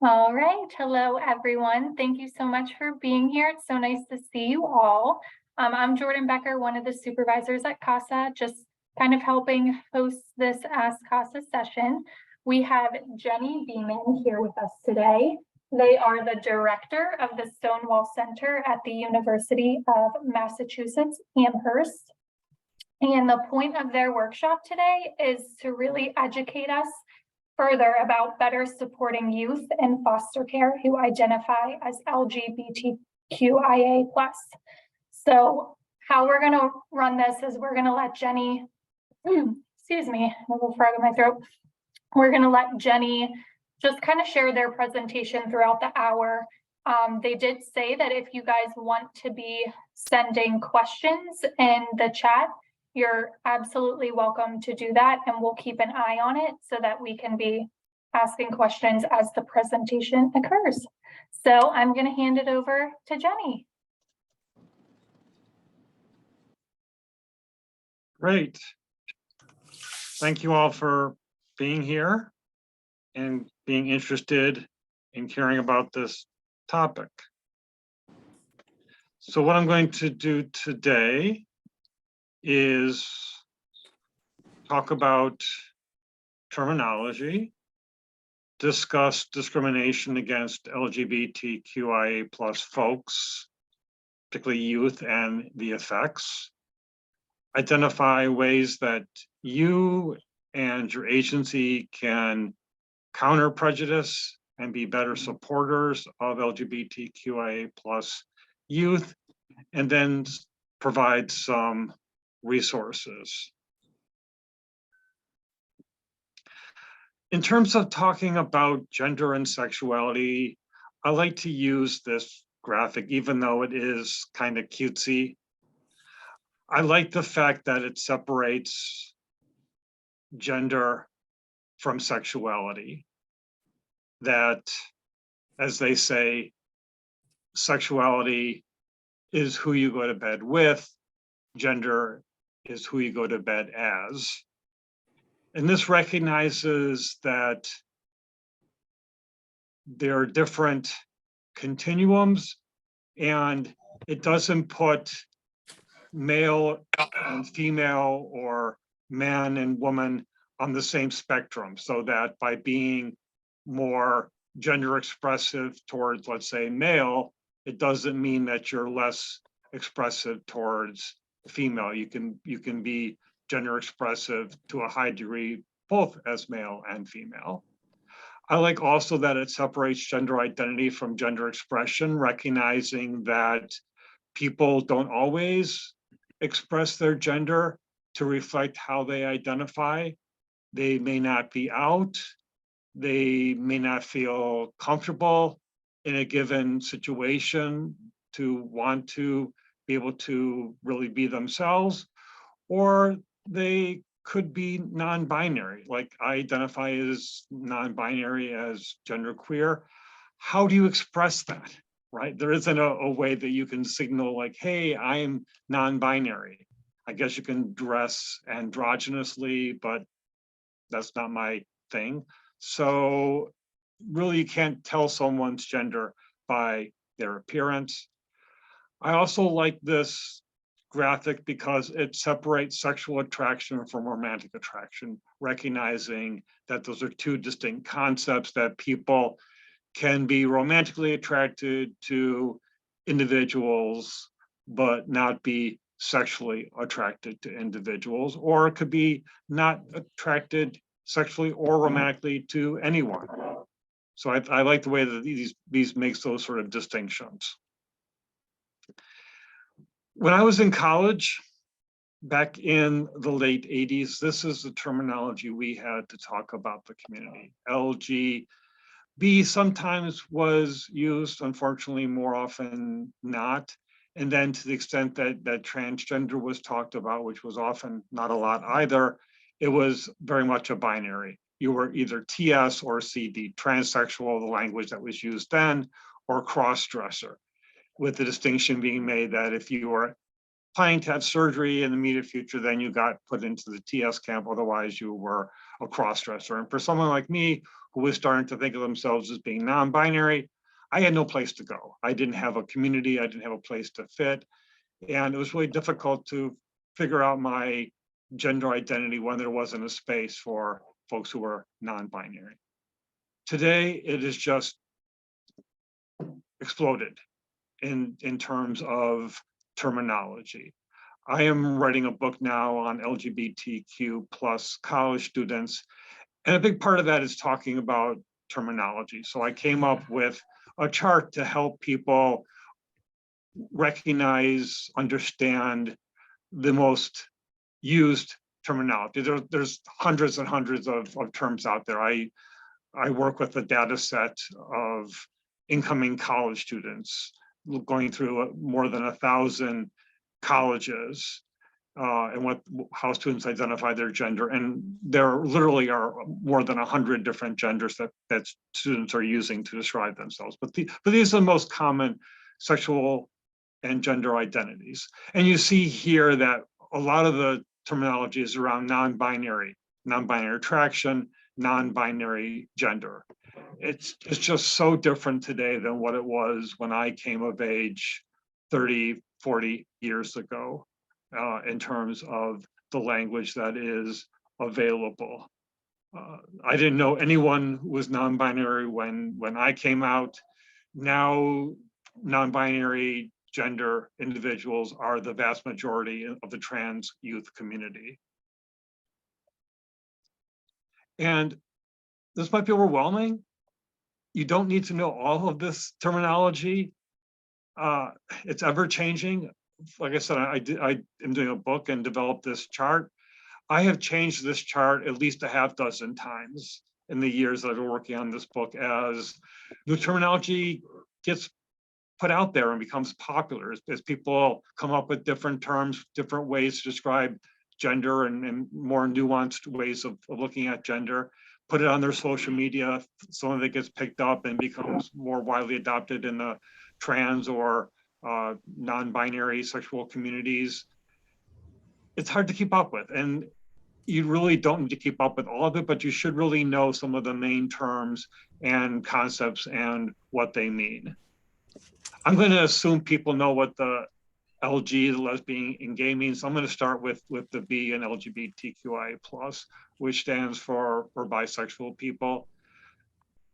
All right. Hello, everyone. Thank you so much for being here. It's so nice to see you all. I'm Jordan Becker, one of the supervisors at CASA, just kind of helping host this Ask CASA session. We have Genny Beemyn here with us today. They are the director of the Stonewall Center at the University of Massachusetts Amherst. And the point of their workshop today is to really educate us further about better supporting youth in foster care who identify as LGBTQIA+. So how we're going to run this is we're going to let Genny, excuse me, a little frog in my throat. We're going to let Genny just kind of share their presentation throughout the hour. They did say that if you guys want to be sending questions in the chat, you're absolutely welcome to do that, and we'll keep an eye on it so that we can be asking questions as the presentation occurs. So I'm going to hand it over to Genny. Great. Thank you all for being here and being interested in caring about this topic. So what I'm going to do today is talk about terminology, discuss discrimination against LGBTQIA+ folks, particularly youth and the effects, identify ways that you and your agency can counter prejudice and be better supporters of LGBTQIA+ youth, and then provide some resources. In terms of talking about gender and sexuality, I like to use this graphic, even though it is kind of cutesy. I like the fact that it separates gender from sexuality. That, as they say, sexuality is who you go to bed with, gender is who you go to bed as. And this recognizes that there are different continuums, and it doesn't put male and female or man and woman on the same spectrum, so that by being more gender expressive towards, let's say, male, it doesn't mean that you're less expressive towards female. You can be gender expressive to a high degree, both as male and female. I like also that it separates gender identity from gender expression, recognizing that people don't always express their gender to reflect how they identify. They may not be out. They may not feel comfortable in a given situation to want to be able to really be themselves, or they could be non-binary, like I identify as non-binary, as genderqueer. How do you express that, right? There isn't a way that you can signal like, hey, I'm non-binary. I guess you can dress androgynously, but that's not my thing. So really you can't tell someone's gender by their appearance. I also like this graphic because it separates sexual attraction from romantic attraction, recognizing that those are two distinct concepts, that people can be romantically attracted to individuals, but not be sexually attracted to individuals, or it could be not attracted sexually or romantically to anyone. So I like the way that these makes those sort of distinctions. When I was in college, back in the late 80s, this is the terminology we had to talk about the community. LGB sometimes was used, unfortunately, more often not. And then to the extent that transgender was talked about, which was often not a lot either, it was very much a binary. You were either TS or CD, transsexual, the language that was used then, or cross-dresser, with the distinction being made that if you were planning to have surgery in the immediate future, then you got put into the TS camp, otherwise you were a cross-dresser. And for someone like me, who was starting to think of themselves as being non-binary, I had no place to go. I didn't have a community, I didn't have a place to fit. And it was really difficult to figure out my gender identity when there wasn't a space for folks who were non-binary. Today, it is just exploded in terms of terminology. I am writing a book now on LGBTQ plus college students, and a big part of that is talking about terminology. So I came up with a chart to help people recognize, understand the most used terminology. There's hundreds and hundreds of terms out there. I work with a data set of incoming college students going through more than 1,000 colleges and how students identify their gender. And there literally are more than 100 different genders that students are using to describe themselves. But these are the most common sexual and gender identities. And you see here that a lot of the terminology is around non-binary attraction, non-binary gender. It's just so different today than what it was when I came of age 30, 40 years ago, in terms of the language that is available. I didn't know anyone who was non-binary when I came out. Now, non-binary gender individuals are the vast majority of the trans youth community. And this might be overwhelming. You don't need to know all of this terminology. It's ever changing. Like I said, I am doing a book and developed this chart. I have changed this chart at least a half dozen times in the years that I've been working on this book as new terminology gets put out there and becomes popular, as people come up with different terms, different ways to describe gender and more nuanced ways of looking at gender, put it on their social media, some of it gets picked up and becomes more widely adopted in the trans or non-binary sexual communities. It's hard to keep up with, and you really don't need to keep up with all of it, but you should really know some of the main terms and concepts and what they mean. I'm going to assume people know what the LG, the lesbian and gay means. So I'm going to start with the B in LGBTQI+, which stands for bisexual people.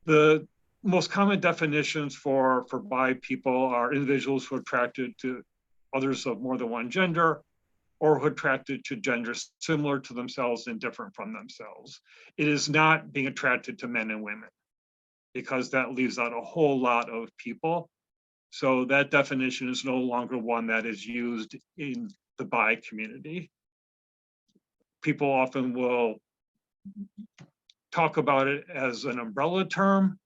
The most common definitions for bi people are individuals who are attracted to others of more than one gender, or who are attracted to genders similar to themselves and different from themselves. It is not being attracted to men and women, because that leaves out a whole lot of people. So that definition is no longer one that is used in the bi community. People often will talk about it as an umbrella term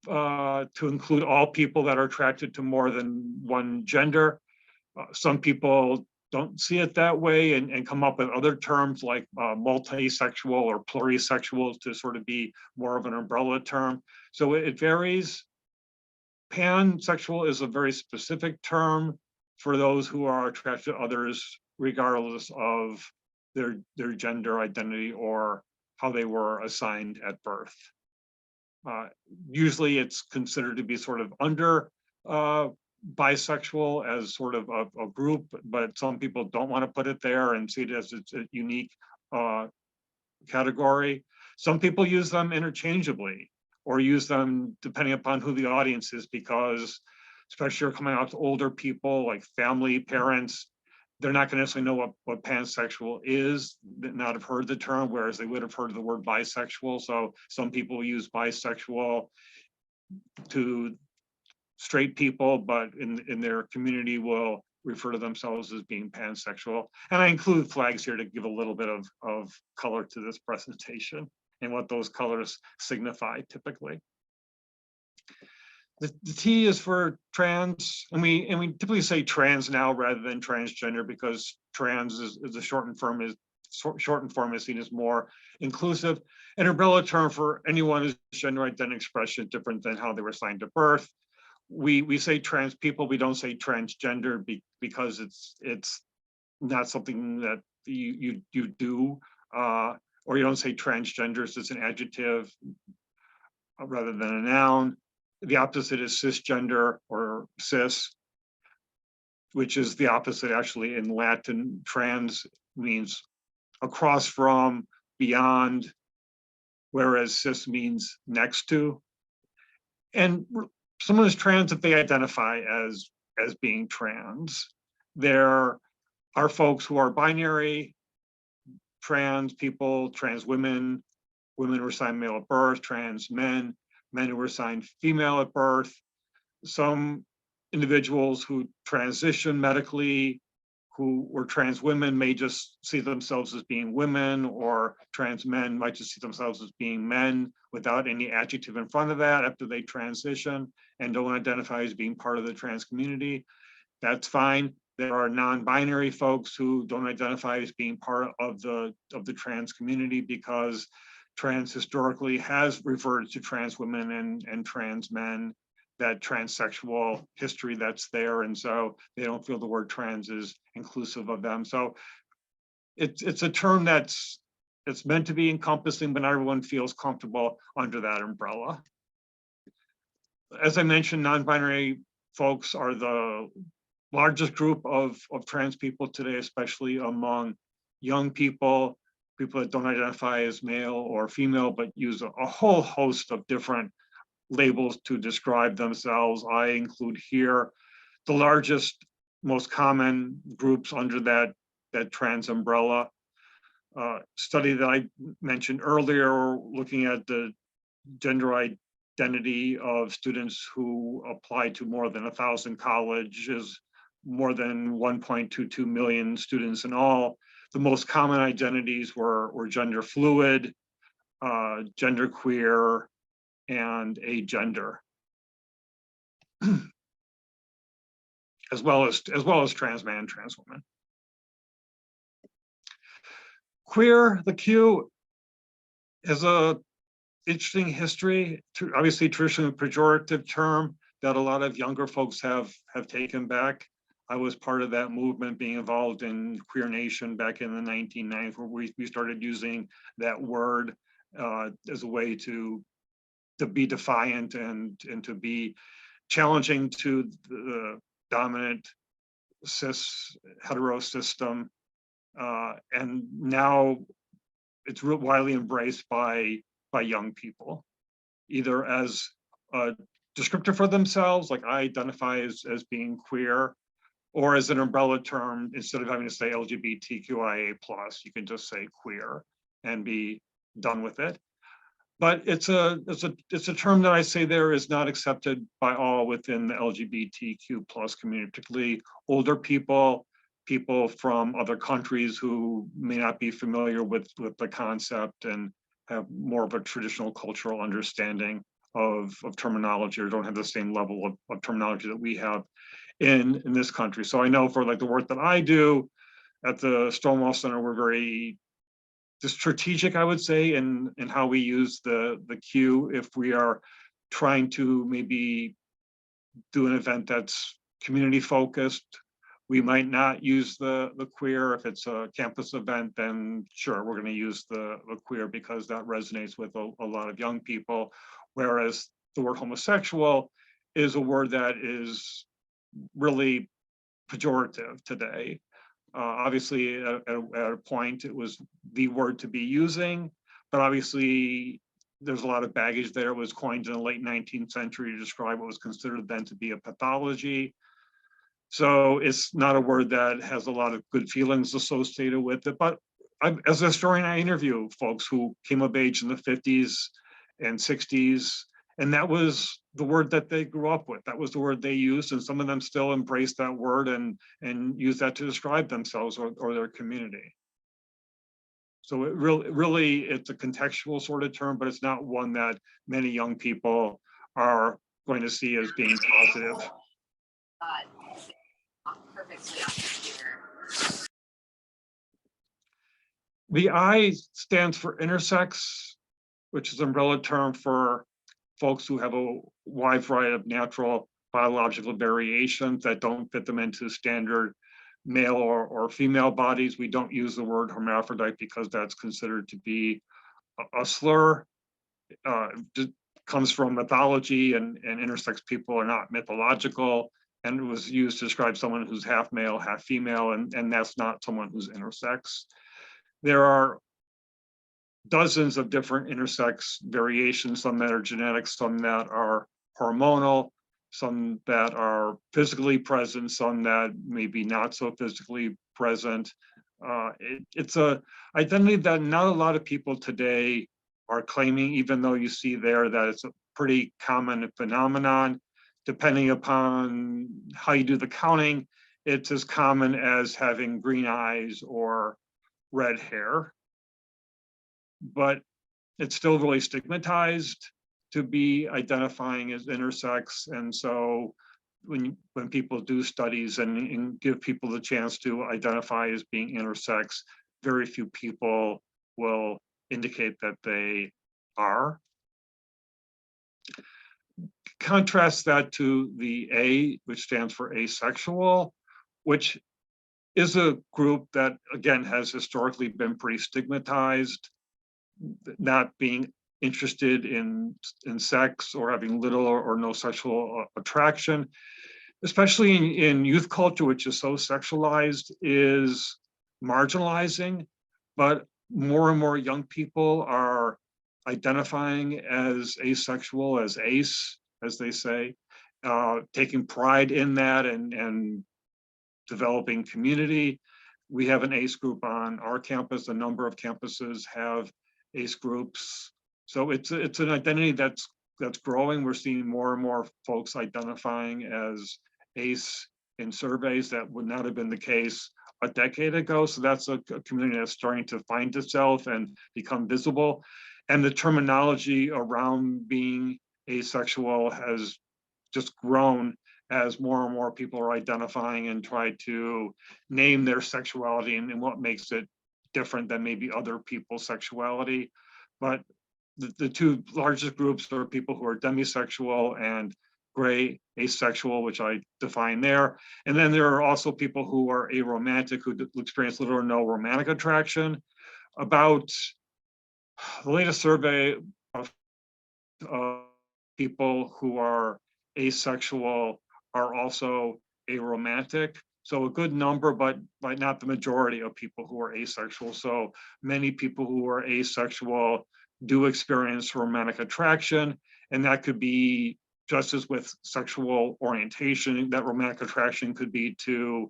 to include all people that are attracted to more than one gender. Some people don't see it that way and come up with other terms like multisexual or plurisexual to sort of be more of an umbrella term. So it varies. Pansexual is a very specific term for those who are attracted to others regardless of their gender identity or how they were assigned at birth. Usually it's considered to be sort of under bisexual as sort of a group, but some people don't want to put it there and see it as it's a unique category. Some people use them interchangeably or use them depending upon who the audience is, because especially coming out to older people like family, parents, they're not going to necessarily know what pansexual is, not have heard the term, whereas they would have heard the word bisexual. So some people use bisexual to straight people, but in their community will refer to themselves as being pansexual. And I include flags here to give a little bit of color to this presentation and what those colors signify typically. The T is for trans, and we typically say trans now rather than transgender, because trans is a shortened form is seen as more inclusive. An umbrella term for anyone whose gender identity expression different than how they were assigned at birth. We say trans people, we don't say transgender because it's not something that you do. or you don't say transgenders, it's an adjective rather than a noun. The opposite is cisgender or cis, which is the opposite actually in Latin. Trans means across from, beyond, whereas cis means next to. And someone is trans if they identify as being trans. There are folks who are binary, trans people, trans women, women who were assigned male at birth, trans men, men who were assigned female at birth. Some individuals who transition medically, who were trans women, may just see themselves as being women, or trans men might just see themselves as being men without any adjective in front of that after they transition and don't identify as being part of the trans community. That's fine. There are non-binary folks who don't identify as being part of the trans community because trans historically has referred to trans women and trans men, that transsexual history that's there, and so they don't feel the word trans is inclusive of them. So it's a term it's meant to be encompassing, but not everyone feels comfortable under that umbrella. As I mentioned, non-binary folks are the largest group of trans people today, especially among young people, people that don't identify as male or female, but use a whole host of different labels to describe themselves. I include here the largest, most common groups under that trans umbrella. Study that I mentioned earlier, looking at the gender identity of students who apply to more than 1,000 colleges, more than 1.22 million students in all. The most common identities were gender fluid, gender queer, and agender, as well as trans man, trans woman. Queer, the Q, is a interesting history. Obviously, traditionally a pejorative term that a lot of younger folks have taken back. I was part of that movement, being involved in Queer Nation back in the 1990s, where we started using that word as a way to be defiant and to be challenging to the dominant cis hetero system. And now it's widely embraced by young people, either as a descriptor for themselves, like I identify as being queer, or as an umbrella term. Instead of having to say LGBTQIA+, you can just say queer and be done with it. But it's a term that I say there is not accepted by all within the LGBTQ+ community, particularly older people, people from other countries who may not be familiar with the concept and have more of a traditional cultural understanding of terminology, or don't have the same level of terminology that we have in this country. So I know for like the work that I do at the Stonewall Center, we're very strategic, I would say, in how we use the Q. If we are trying to maybe do an event that's community focused, we might not use the queer. If it's a campus event, then sure, we're going to use the queer because that resonates with a lot of young people. Whereas the word homosexual is a word that is really pejorative today. Obviously, at a point, it was the word to be using, but obviously there's a lot of baggage there. It was coined in the late 19th century to describe what was considered then to be a pathology. So it's not a word that has a lot of good feelings associated with it. But as a historian, I interview folks who came of age in the 50s and 60s, and that was the word that they grew up with. That was the word they used, and some of them still embrace that word and use that to describe themselves or their community. So it really, it's a contextual sort of term, but it's not one that many young people are going to see as being positive. The I stands for intersex, which is an umbrella term for folks who have a wide variety of natural biological variations that don't fit them into standard male or female bodies. We don't use the word hermaphrodite because that's considered to be a slur. It comes from mythology, and intersex people are not mythological, and it was used to describe someone who's half male, half female, and that's not someone who's intersex. There are dozens of different intersex variations, some that are genetic, some that are hormonal, some that are physically present, some that maybe not so physically present. It's a identity that not a lot of people today are claiming, even though you see there that it's a pretty common phenomenon. Depending upon how you do the counting, it's as common as having green eyes or red hair. But it's still really stigmatized to be identifying as intersex. And so when people do studies and give people the chance to identify as being intersex, very few people will indicate that they are. Contrast that to the A, which stands for asexual, which is a group that, again, has historically been pretty stigmatized, not being interested in sex or having little or no sexual attraction, especially in youth culture, which is so sexualized, is marginalizing. But more and more young people are identifying as asexual, as ace, as they say, taking pride in that and developing community. We have an ACE group on our campus. A number of campuses have ACE groups. So it's an identity that's growing. We're seeing more and more folks identifying as ACE in surveys that would not have been the case a decade ago. So that's a community that's starting to find itself and become visible. And the terminology around being asexual has just grown as more and more people are identifying and try to name their sexuality and what makes it different than maybe other people's sexuality. But the two largest groups are people who are demisexual and gray asexual, which I define there. And then there are also people who are aromantic, who experience little or no romantic attraction. About the latest survey of people who are asexual are also aromantic. So a good number, but not the majority of people who are asexual. So many people who are asexual do experience romantic attraction, and that could be just as with sexual orientation, that romantic attraction could be to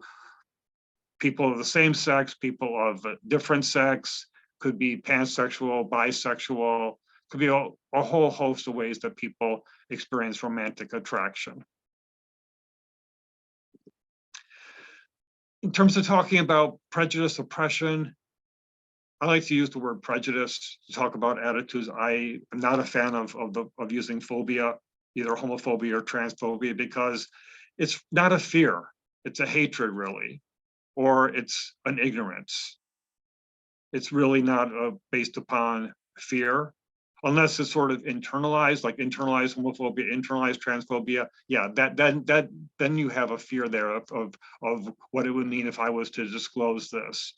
people of the same sex, people of a different sex, could be pansexual, bisexual, could be a whole host of ways that people experience romantic attraction. In terms of talking about prejudice, oppression, I like to use the word prejudice to talk about attitudes. I am not a fan of using phobia, either homophobia or transphobia, because it's not a fear, it's a hatred really, or it's an ignorance. It's really not based upon fear, unless it's sort of internalized, like internalized homophobia, internalized transphobia. Yeah, then you have a fear there of what it would mean if I was to disclose this.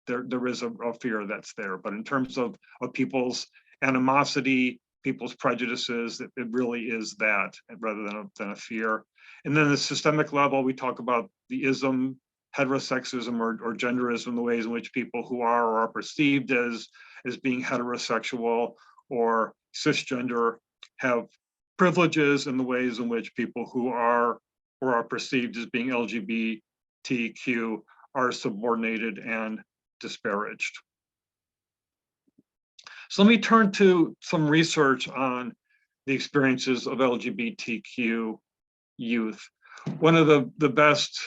There is a fear that's there, but in terms of people's animosity, people's prejudices, it really is that rather than a fear. And then the systemic level, we talk about the ism, heterosexism or genderism, the ways in which people who are or are perceived as being heterosexual or cisgender have privileges, in the ways in which people who are or are perceived as being LGBTQ are subordinated and disparaged. So let me turn to some research on the experiences of LGBTQ youth. One of the best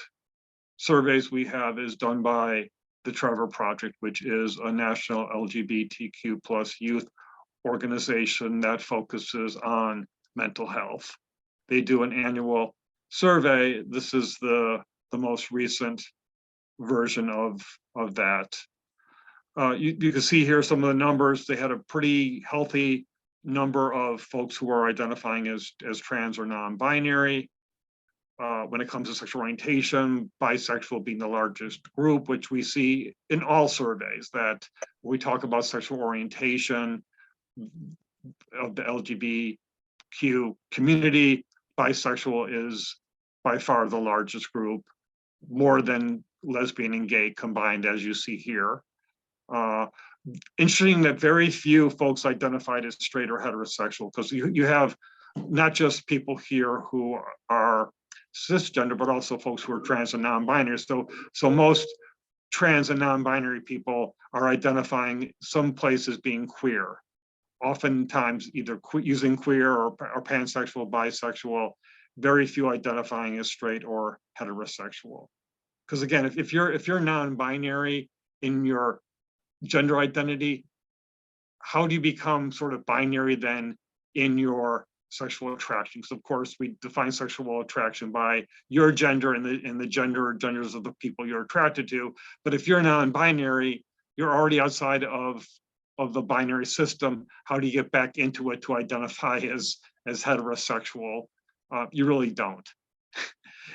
surveys we have is done by the Trevor Project, which is a national LGBTQ plus youth organization that focuses on mental health. They do an annual survey. This is the most recent version of that. You can see here some of the numbers. They had a pretty healthy number of folks who are identifying as trans or non-binary. when it comes to sexual orientation, bisexual being the largest group, which we see in all surveys, that when we talk about sexual orientation of the LGBTQ community, bisexual is by far the largest group, more than lesbian and gay combined, as you see here. Interesting that very few folks identified as straight or heterosexual, because you have not just people here who are cisgender, but also folks who are trans and non-binary. So most trans and non-binary people are identifying someplace as being queer, oftentimes either using queer or pansexual, bisexual, very few identifying as straight or heterosexual. Because again, if you're non-binary in your gender identity, how do you become sort of binary then in your sexual attraction? Because of course we define sexual attraction by your gender and the genders of the people you're attracted to. But if you're non-binary, you're already outside of the binary system. How do you get back into it to identify as heterosexual? You really don't.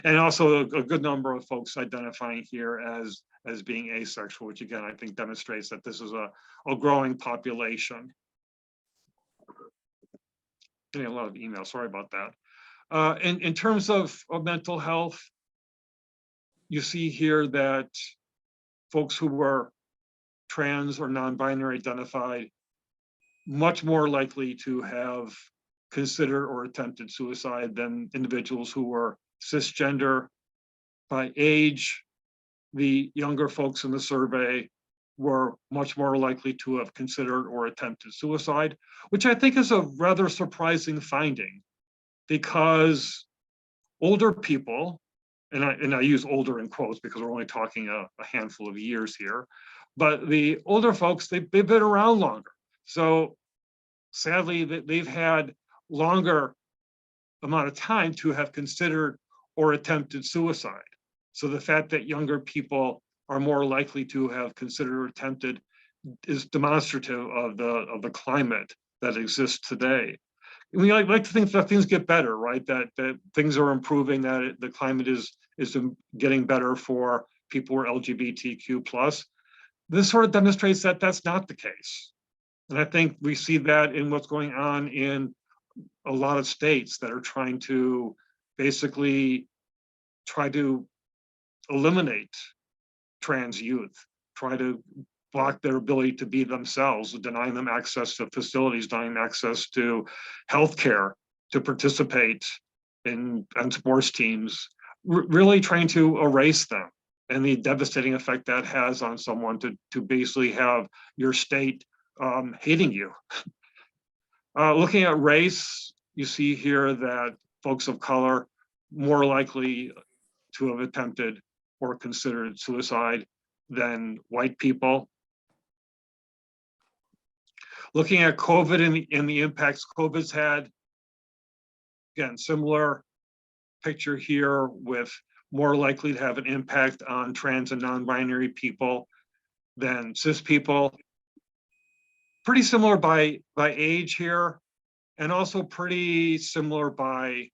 And also a good number of folks identifying here as being asexual, which again, I think demonstrates that this is a growing population. Getting a lot of emails, sorry about that. In terms of mental health, you see here that folks who were trans or non-binary identified much more likely to have considered or attempted suicide than individuals who were cisgender. By age, the younger folks in the survey were much more likely to have considered or attempted suicide, which I think is a rather surprising finding, because older people, and I use older in quotes because we're only talking a handful of years here, but the older folks, they've been around longer. So sadly, they've had longer amount of time to have considered or attempted suicide. So the fact that younger people are more likely to have considered or attempted is demonstrative of the climate that exists today. We like to think that things get better, right? That things are improving, that the climate is getting better for people who are LGBTQ+. This sort of demonstrates that that's not the case. And I think we see that in what's going on in a lot of states that are trying to basically try to eliminate trans youth, try to block their ability to be themselves, denying them access to facilities, denying them access to healthcare, to participate in sports teams, really trying to erase them, and the devastating effect that has on someone to basically have your state hating you. Looking at race, you see here that folks of color more likely to have attempted or considered suicide than white people. Looking at COVID and the impacts COVID's had, again, similar picture here with more likely to have an impact on trans and non-binary people than cis people. Pretty similar by age here, and also pretty similar by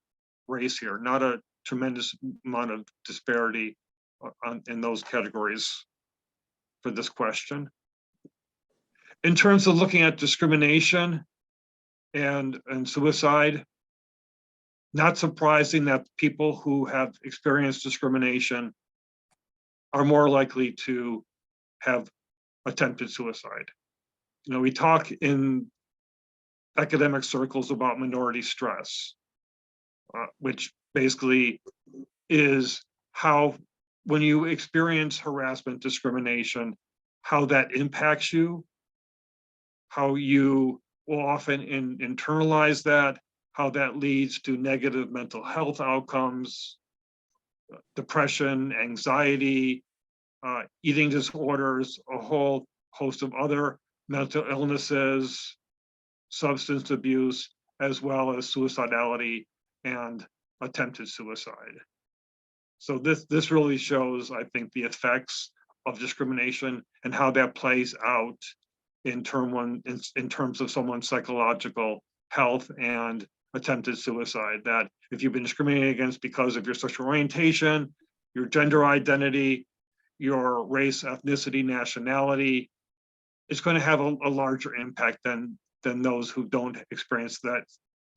race here. Not a tremendous amount of disparity in those categories for this question. In terms of looking at discrimination and suicide, not surprising that people who have experienced discrimination are more likely to have attempted suicide. You know, we talk in academic circles about minority stress, which basically is how, when you experience harassment, discrimination, how that impacts you, how you will often internalize that, how that leads to negative mental health outcomes, depression, anxiety, eating disorders, a whole host of other mental illnesses, substance abuse, as well as suicidality and attempted suicide. So this really shows, I think, the effects of discrimination and how that plays out in terms of someone's psychological health and attempted suicide. That if you've been discriminated against because of your sexual orientation, your gender identity, your race, ethnicity, nationality, it's going to have a larger impact than those who don't experience that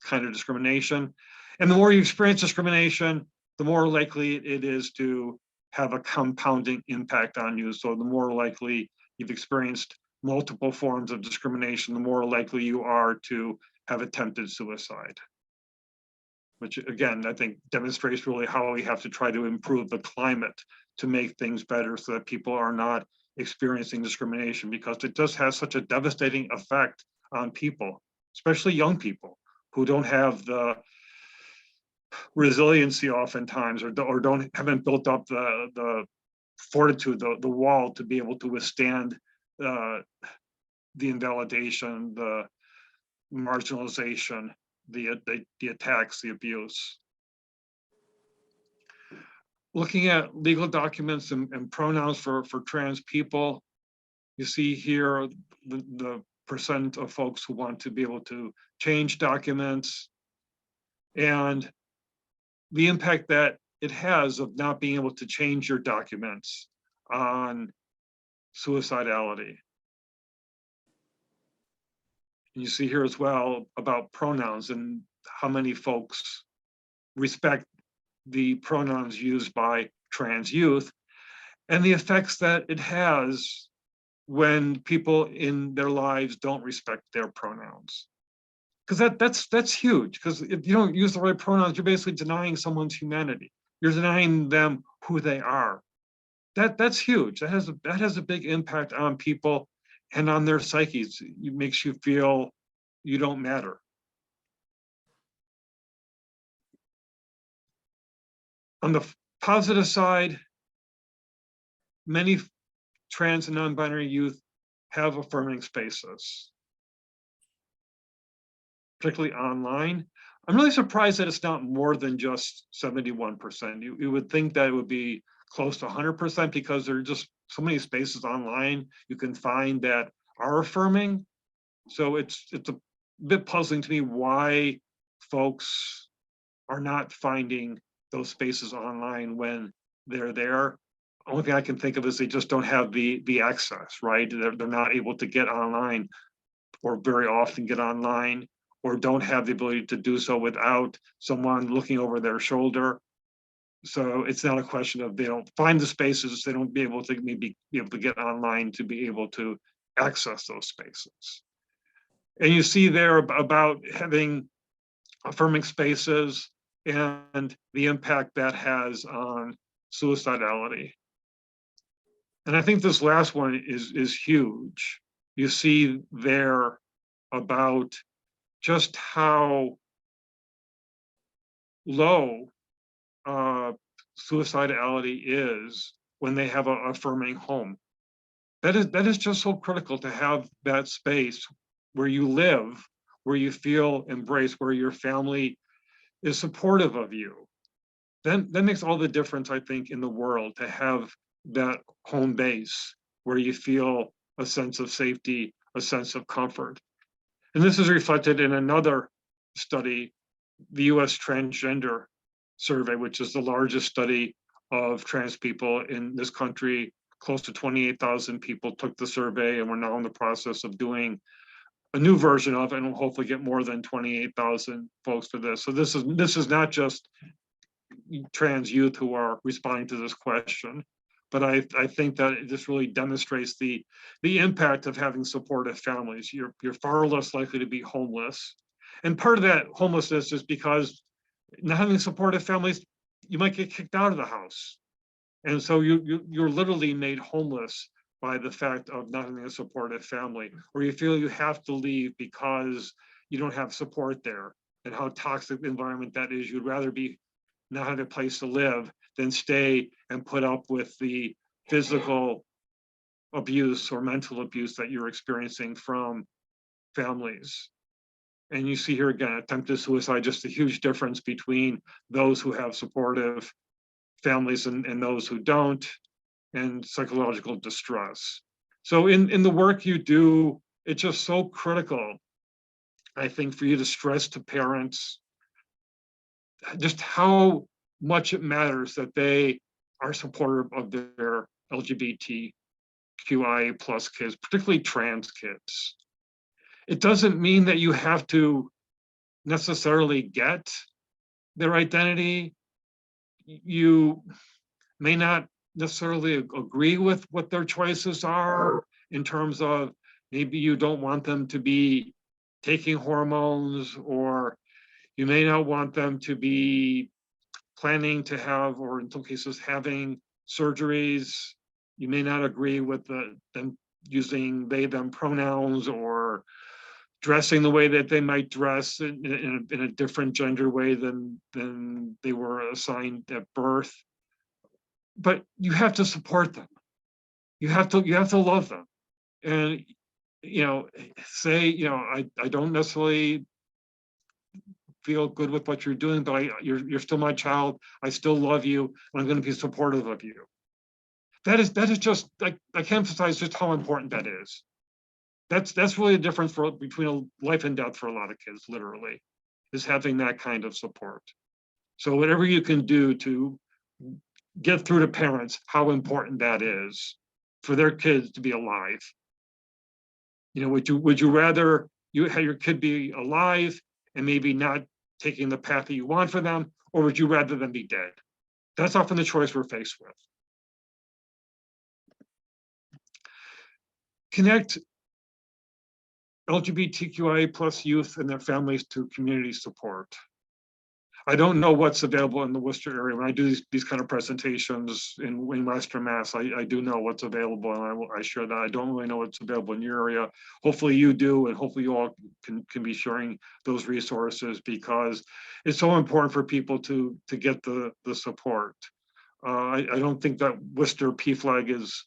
kind of discrimination. And the more you experience discrimination, the more likely it is to have a compounding impact on you. So the more likely you've experienced multiple forms of discrimination, the more likely you are to have attempted suicide. Which again, I think demonstrates really how we have to try to improve the climate to make things better so that people are not experiencing discrimination, because it does have such a devastating effect on people, especially young people who don't have the resiliency oftentimes, or haven't built up the fortitude, the wall to be able to withstand the invalidation, the marginalization, the attacks, the abuse. Looking at legal documents and pronouns for trans people, you see here the percent of folks who want to be able to change documents and the impact that it has of not being able to change your documents on suicidality. And you see here as well about pronouns and how many folks respect the pronouns used by trans youth and the effects that it has when people in their lives don't respect their pronouns. Because that's huge, because if you don't use the right pronouns, you're basically denying someone's humanity. You're denying them who they are. That's huge. That has a big impact on people and on their psyches. It makes you feel you don't matter. On the positive side, many trans and non-binary youth have affirming spaces, particularly online. I'm really surprised that it's not more than just 71%. You would think that it would be close to 100% because there are just so many spaces online you can find that are affirming. So it's a bit puzzling to me why folks are not finding those spaces online when they're there. Only thing I can think of is they just don't have the access, right? They're not able to get online, or very often get online, or don't have the ability to do so without someone looking over their shoulder. So it's not a question of they don't find the spaces, they don't be able to maybe be able to get online to be able to access those spaces. And you see there about having affirming spaces and the impact that has on suicidality. And I think this last one is huge. You see there about just how low suicidality is when they have an affirming home. That is just so critical to have that space where you live, where you feel embraced, where your family is supportive of you. Then that makes all the difference, I think, in the world, to have that home base where you feel a sense of safety, a sense of comfort. And this is reflected in another study, the US Transgender Survey, which is the largest study of trans people in this country. Close to 28,000 people took the survey, and we're now in the process of doing a new version of it, and we'll hopefully get more than 28,000 folks for this. So this is not just trans youth who are responding to this question, but I think that this really demonstrates the impact of having supportive families. You're far less likely to be homeless. And part of that homelessness is because not having supportive families, you might get kicked out of the house. And so you're literally made homeless by the fact of not having a supportive family, or you feel you have to leave because you don't have support there, and how toxic the environment that is. You'd rather be not have a place to live than stay and put up with the physical abuse or mental abuse that you're experiencing from families. And you see here again, attempted suicide, just a huge difference between those who have supportive families and those who don't, and psychological distress. So in the work you do, it's just so critical, I think, for you to stress to parents just how much it matters that they are supportive of their LGBTQIA plus kids, particularly trans kids. It doesn't mean that you have to necessarily get their identity. You may not necessarily agree with what their choices are in terms of maybe you don't want them to be taking hormones, or you may not want them to be planning to have, or in some cases having surgeries. You may not agree with them using they, them pronouns, or dressing the way that they might dress in a different gender way than they were assigned at birth. But you have to support them. You have to love them. And, say, I don't necessarily feel good with what you're doing, but you're still my child. I still love you, and I'm going to be supportive of you. That is just, I can't emphasize just how important that is. That's really the difference between a life and death for a lot of kids, literally, is having that kind of support. So whatever you can do to get through to parents how important that is for their kids to be alive. Would you rather you have your kid be alive and maybe not taking the path that you want for them, or would you rather them be dead? That's often the choice we're faced with. Connect LGBTQIA plus youth and their families to community support. I don't know what's available in the Worcester area. When I do these kind of presentations in Western Mass, I do know what's available, and I share that. I don't really know what's available in your area. Hopefully you do, and hopefully you all can be sharing those resources, because it's so important for people to get the support. I don't think that Worcester PFLAG is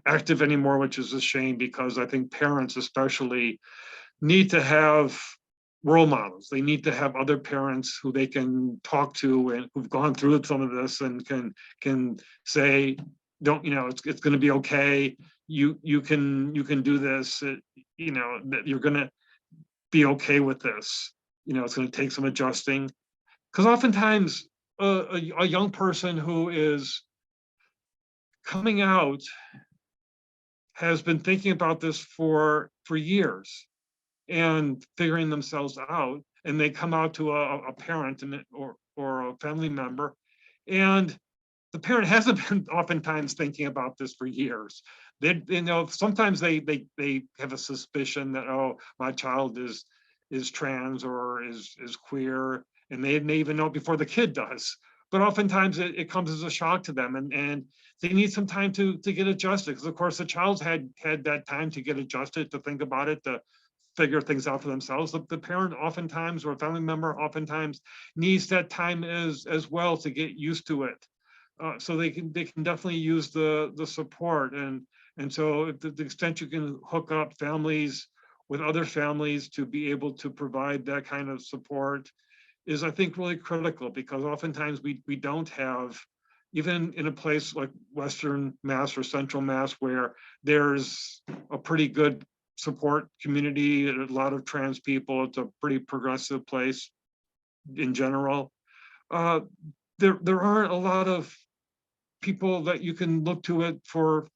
active anymore, which is a shame, because I think parents especially need to have role models. They need to have other parents who they can talk to and who've gone through some of this and can say, don't, it's going to be okay. You can do this. That you're going to be okay with this. It's going to take some adjusting, because oftentimes a young person who is coming out has been thinking about this for years and figuring themselves out, and they come out to a parent or a family member, and the parent hasn't been oftentimes thinking about this for years. Sometimes they have a suspicion that, oh, my child is trans or is queer, and they may even know it before the kid does. But oftentimes it comes as a shock to them, and they need some time to get adjusted, because of course the child's had that time to get adjusted, to think about it, to figure things out for themselves. The parent oftentimes, or a family member oftentimes, needs that time as well to get used to it. So they can definitely use the support, and so to the extent you can hook up families with other families to be able to provide that kind of support is, I think, really critical, because oftentimes we don't have, even in a place like Western Mass or Central Mass, where there's a pretty good support community, a lot of trans people, it's a pretty progressive place in general. There aren't a lot of people that you can look to it for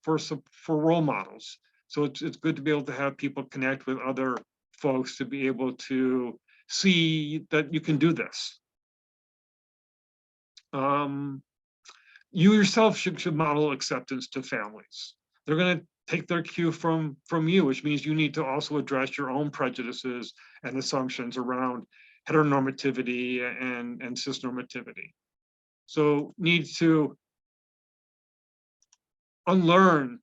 role models. So it's good to be able to have people connect with other folks to be able to see that you can do this. You yourself should model acceptance to families. They're going to take their cue from you, which means you need to also address your own prejudices and assumptions around heteronormativity and cisnormativity. So need to unlearn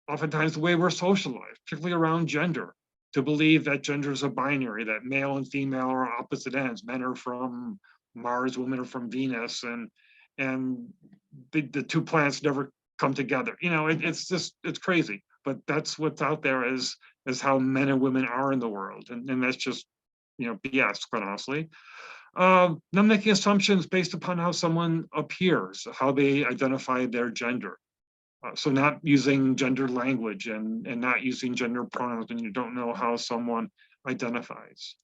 oftentimes the way we're socialized, particularly around gender, to believe that gender is a binary, that male and female are opposite ends. Men are from Mars, women are from Venus, and the two planets never come together. It's crazy, but that's what's out there as how men and women are in the world, and that's just BS, quite honestly. Not making assumptions based upon how someone appears, how they identify their gender. So not using gender language and not using gender pronouns when you don't know how someone identifies.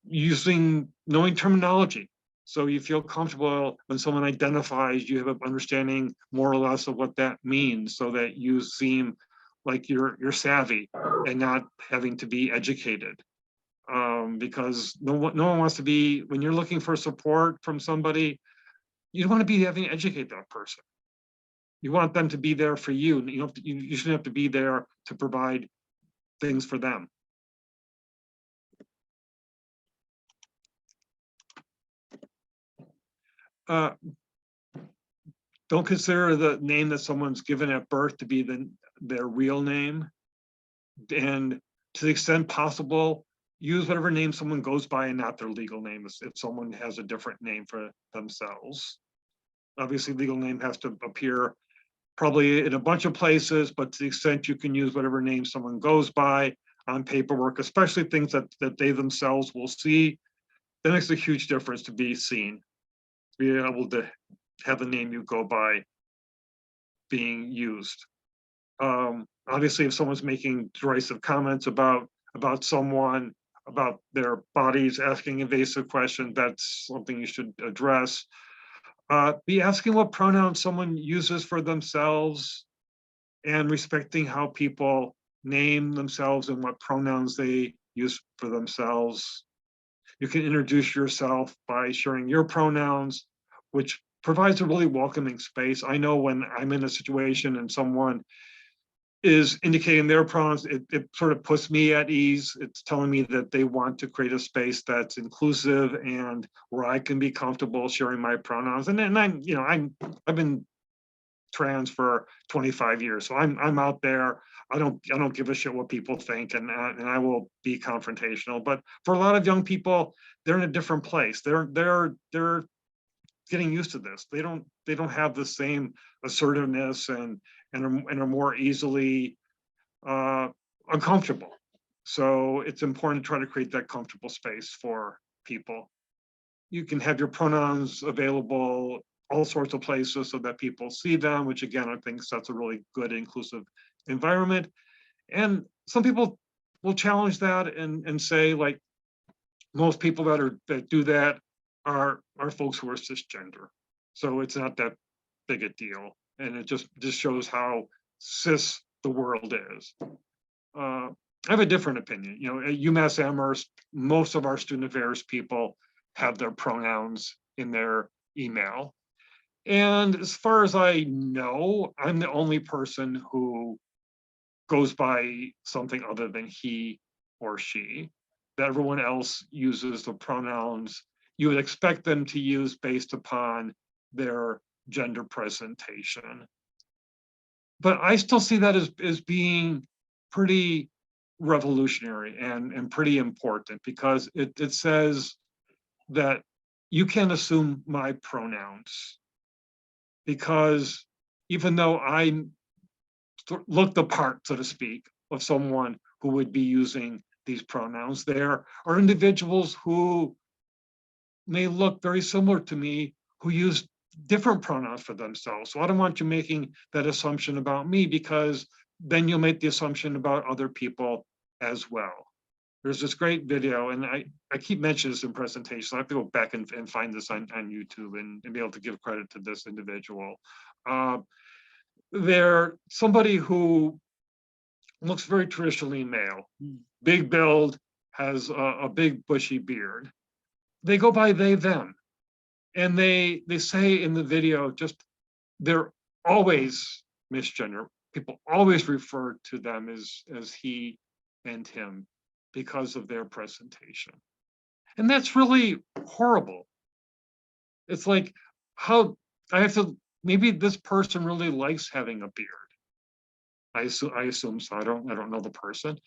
Knowing terminology. So you feel comfortable when someone identifies, you have an understanding more or less of what that means, so that you seem like you're savvy and not having to be educated. Because no one wants to be, when you're looking for support from somebody, you don't want to be having to educate that person. You want them to be there for you. You shouldn't have to be there to provide things for them. Don't consider the name that someone's given at birth to be their real name. And to the extent possible, use whatever name someone goes by and not their legal name if someone has a different name for themselves. Obviously, legal name has to appear probably in a bunch of places, but to the extent you can use whatever name someone goes by on paperwork, especially things that they themselves will see, that makes a huge difference to be seen. Being able to have the name you go by being used. Obviously, if someone's making derisive comments about someone, about their bodies, asking invasive questions, that's something you should address. Be asking what pronouns someone uses for themselves and respecting how people name themselves and what pronouns they use for themselves. You can introduce yourself by sharing your pronouns, which provides a really welcoming space. I know when I'm in a situation and someone is indicating their pronouns, it sort of puts me at ease. It's telling me that they want to create a space that's inclusive and where I can be comfortable sharing my pronouns. And then I've been trans for 25 years, so I'm out there. I don't give a shit what people think, and I will be confrontational. But for a lot of young people, they're in a different place. They're getting used to this. They don't have the same assertiveness and are more easily uncomfortable. So it's important to try to create that comfortable space for people. You can have your pronouns available all sorts of places so that people see them, which again, I think sets a really good inclusive environment. And some people will challenge that and say, like, most people that do that are folks who are cisgender. So it's not that big a deal. And it just shows how cis the world is. I have a different opinion. At UMass Amherst, most of our student affairs people have their pronouns in their email. And as far as I know, I'm the only person who goes by something other than he or she. That everyone else uses the pronouns you would expect them to use based upon their gender presentation. But I still see that as being pretty revolutionary and pretty important, because it says that you can assume my pronouns, because even though I look the part, so to speak, of someone who would be using these pronouns, there are individuals who may look very similar to me who use different pronouns for themselves. So I don't want you making that assumption about me, because then you'll make the assumption about other people as well. There's this great video, and I keep mentioning this in presentations. I have to go back and find this on YouTube and be able to give credit to this individual. They're somebody who looks very traditionally male, big build, has a big bushy beard. They go by they, them. And they say in the video, just, they're always misgender. People always refer to them as he and him because of their presentation. And that's really horrible. It's like, how I have to, maybe this person really likes having a beard. I assume so. I don't know the person.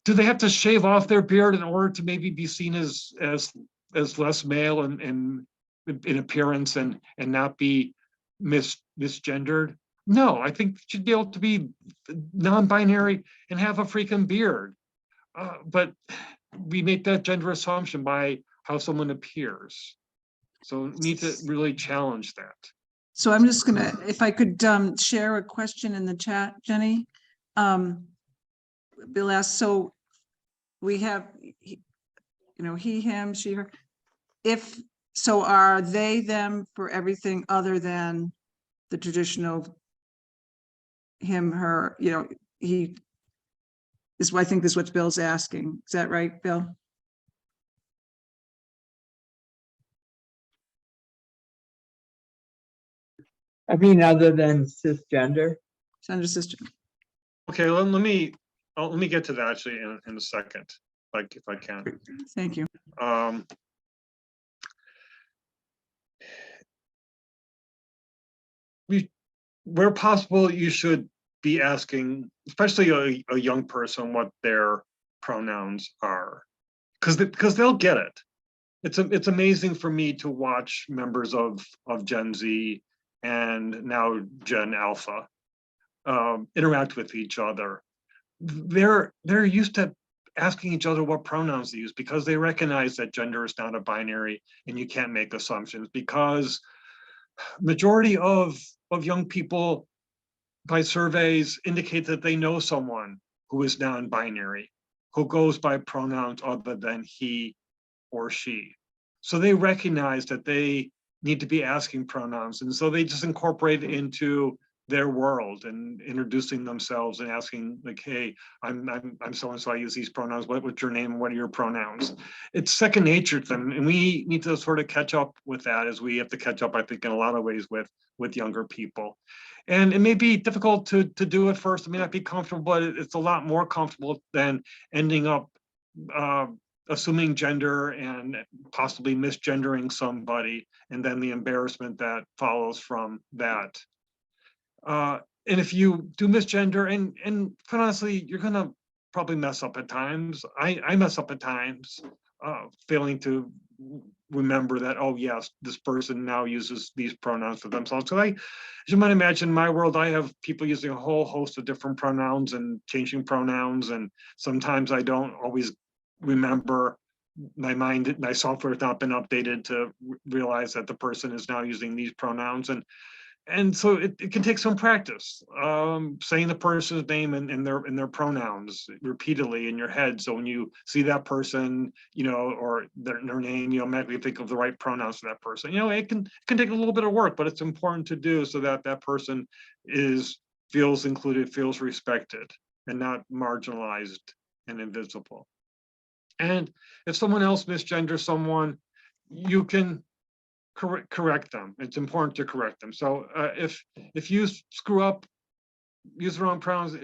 Do they have to shave off their beard in order to maybe be seen as less male and in appearance and not be misgendered? No, I think you should be able to be non-binary and have a freaking beard. But we make that gender assumption by how someone appears. So need to really challenge that. So I'm just gonna, if I could share a question in the chat, Jenny. Bill asked, so we have, he, him, she, her. so are they, them for everything other than the traditional him, her, he is, I think this is what Bill's asking. Is that right, Bill? I mean, other than cisgender. Senator Sister. Okay, let me get to that actually in a second, like if I can. Thank you. Where possible, you should be asking, especially a young person, what their pronouns are, because they'll get it. It's amazing for me to watch members of Gen Z and now Gen Alpha interact with each other. They're used to asking each other what pronouns to use because they recognize that gender is not a binary and you can't make assumptions, because majority of young people by surveys indicate that they know someone who is non-binary, who goes by pronouns other than he or she. So they recognize that they need to be asking pronouns, and so they just incorporate it into their world and introducing themselves and asking, like, hey, I'm so-and-so, I use these pronouns, what's your name, what are your pronouns? It's second nature to them, and we need to sort of catch up with that, as we have to catch up, I think, in a lot of ways with younger people. And it may be difficult to do at first, it may not be comfortable, but it's a lot more comfortable than ending up assuming gender and possibly misgendering somebody, and then the embarrassment that follows from that. And if you do misgender, and quite honestly, you're gonna probably mess up at times. I mess up at times, failing to remember that, oh yes, this person now uses these pronouns for themselves. So as you might imagine, in my world, I have people using a whole host of different pronouns and changing pronouns, and sometimes I don't always remember. My software has not been updated to realize that the person is now using these pronouns, and so it can take some practice, saying the person's name and their pronouns repeatedly in your head. So when you see that person, or their name, you automatically think of the right pronouns for that person. It can take a little bit of work, but it's important to do so that that person feels included, feels respected, and not marginalized and invisible. And if someone else misgenders someone, you can correct them. It's important to correct them. So if you screw up, use the wrong pronouns,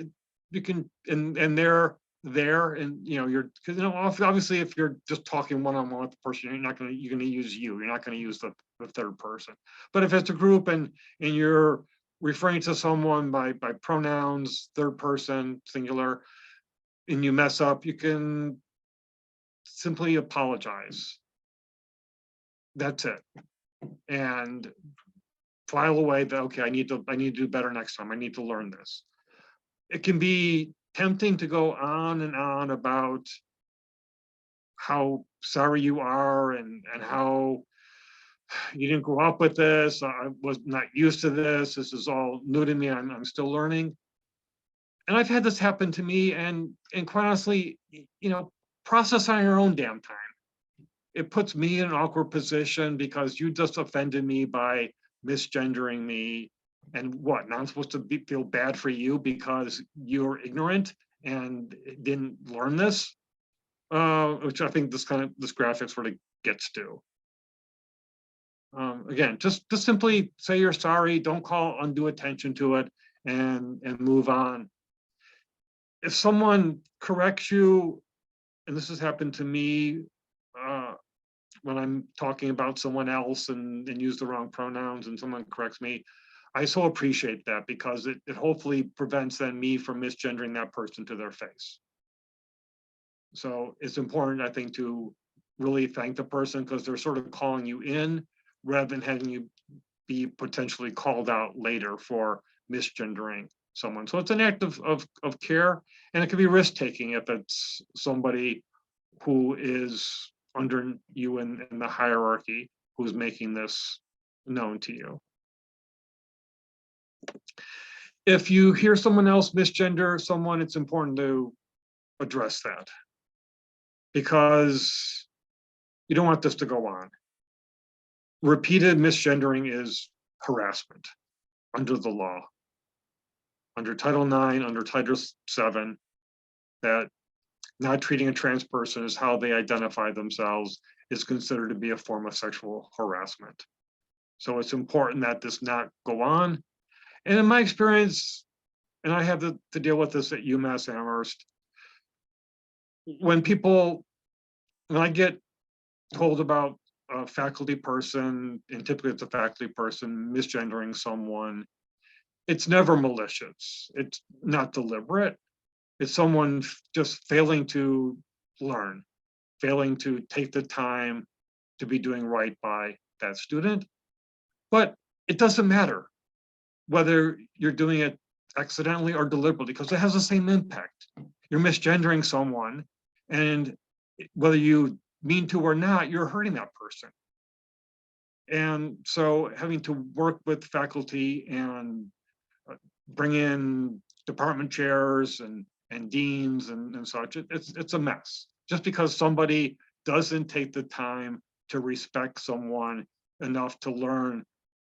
you can, and they're there, and you're, because obviously if you're just talking one-on-one with the person, you're going to use you. You're not going to use the third person. But if it's a group and you're referring to someone by pronouns, third person, singular, and you mess up, you can simply apologize. That's it. And file away that, okay, I need to do better next time. I need to learn this. It can be tempting to go on and on about how sorry you are and how you didn't grow up with this. I was not used to this. This is all new to me. I'm still learning. And I've had this happen to me, and quite honestly, process on your own damn time. It puts me in an awkward position because you just offended me by misgendering me, and what, now I'm supposed to feel bad for you because you're ignorant and didn't learn this, which I think this graphic sort of gets to. Again, just simply say you're sorry, don't call undue attention to it, and move on. If someone corrects you, and this has happened to me, when I'm talking about someone else and use the wrong pronouns and someone corrects me, I so appreciate that, because it hopefully prevents then me from misgendering that person to their face. So it's important, I think, to really thank the person, because they're sort of calling you in rather than having you be potentially called out later for misgendering someone. So it's an act of care, and it can be risk-taking if it's somebody who is under you in the hierarchy who's making this known to you. If you hear someone else misgender someone, it's important to address that, because you don't want this to go on. repeated misgendering is harassment under the law. Under Title IX, under Title VII, that not treating a trans person as how they identify themselves is considered to be a form of sexual harassment. So it's important that this not go on. And in my experience, and I have to deal with this at UMass Amherst, when I get told about a faculty person, and typically it's a faculty person misgendering someone, it's never malicious. It's not deliberate. It's someone just failing to learn, failing to take the time to be doing right by that student. But it doesn't matter whether you're doing it accidentally or deliberately, because it has the same impact. You're misgendering someone, and whether you mean to or not, you're hurting that person. And so having to work with faculty and bring in department chairs and deans and such, it's a mess. Just because somebody doesn't take the time to respect someone enough to learn,